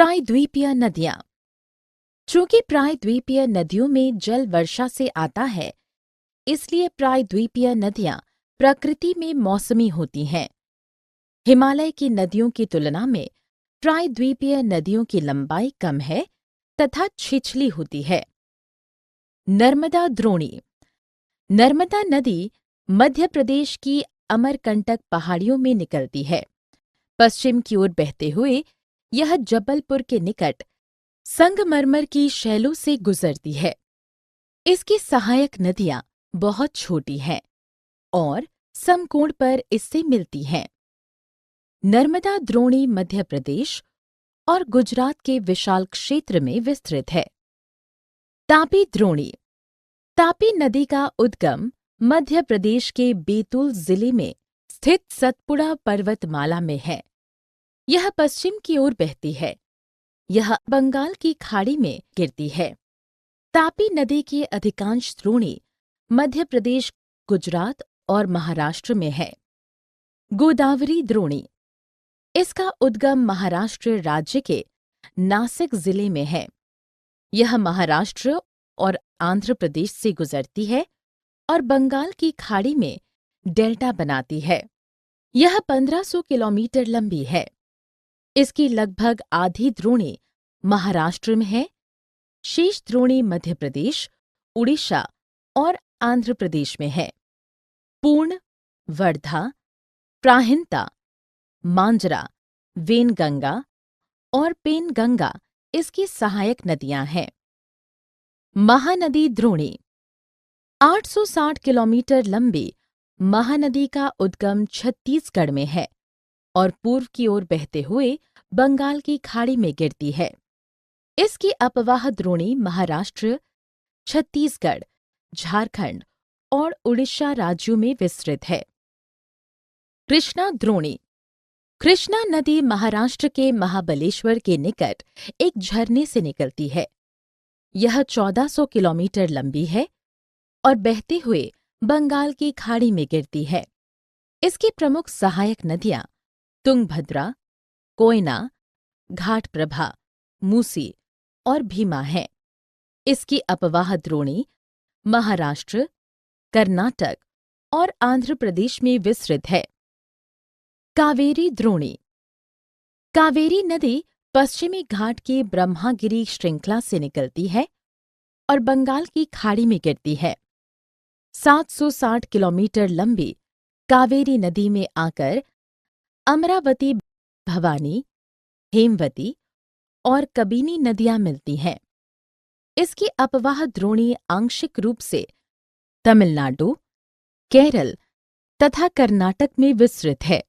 प्रायद्वीपीय नदियां। चूंकि प्रायद्वीपीय नदियों में जल वर्षा से आता है, इसलिए प्रायद्वीपीय नदियां प्रकृति में मौसमी होती हैं। हिमालय की नदियों की तुलना में प्रायद्वीपीय नदियों की लंबाई कम है तथा छिछली होती है। नर्मदा द्रोणी। नर्मदा नदी मध्य प्रदेश की अमरकंटक पहाड़ियों में निकलती है। पश्चिम की ओर बहते हुए यह जबलपुर के निकट संगमरमर की शैलों से गुजरती है। इसकी सहायक नदियां बहुत छोटी हैं और समकोण पर इससे मिलती हैं। नर्मदा द्रोणी मध्य प्रदेश और गुजरात के विशाल क्षेत्र में विस्तृत है। तापी द्रोणी। तापी नदी का उद्गम मध्य प्रदेश के बैतूल जिले में स्थित सतपुड़ा पर्वतमाला में है। यह पश्चिम की ओर बहती है। यह बंगाल की खाड़ी में गिरती है। तापी नदी की अधिकांश द्रोणी मध्य प्रदेश, गुजरात और महाराष्ट्र में है। गोदावरी द्रोणी। इसका उद्गम महाराष्ट्र राज्य के नासिक जिले में है। यह महाराष्ट्र और आंध्र प्रदेश से गुजरती है और बंगाल की खाड़ी में डेल्टा बनाती है। यह 1500 किलोमीटर लंबी है। इसकी लगभग आधी द्रोणी महाराष्ट्र में है। शेष द्रोणी मध्य प्रदेश, उड़ीसा और आंध्र प्रदेश में है। पूर्ण, वर्धा, प्राहिंता, मांजरा, वेनगंगा और पेनगंगा इसकी सहायक नदियां हैं। महानदी द्रोणी। 860 किलोमीटर लंबी महानदी का उद्गम छत्तीसगढ़ में है और पूर्व की ओर बहते हुए बंगाल की खाड़ी में गिरती है। इसकी अपवाह द्रोणी महाराष्ट्र, छत्तीसगढ़, झारखंड और उड़ीसा राज्यों में विस्तृत है। कृष्णा द्रोणी। कृष्णा नदी महाराष्ट्र के महाबलेश्वर के निकट एक झरने से निकलती है। यह 1400 किलोमीटर लंबी है और बहते हुए बंगाल की खाड़ी में गिरती है। इसकी प्रमुख सहायक नदियां तुंगभद्रा, कोयना, घाटप्रभा, मूसी और भीमा हैं। इसकी अपवाह द्रोणी महाराष्ट्र, कर्नाटक और आंध्र प्रदेश में विस्तृत है। कावेरी द्रोणी। कावेरी नदी पश्चिमी घाट की ब्रह्मागिरी श्रृंखला से निकलती है और बंगाल की खाड़ी में गिरती है। 760 किलोमीटर लंबी कावेरी नदी में आकर अमरावती, भवानी, हेमवती और कबिनी नदियां मिलती हैं। इसकी अपवाह द्रोणी आंशिक रूप से तमिलनाडु, केरल तथा कर्नाटक में विस्तृत है।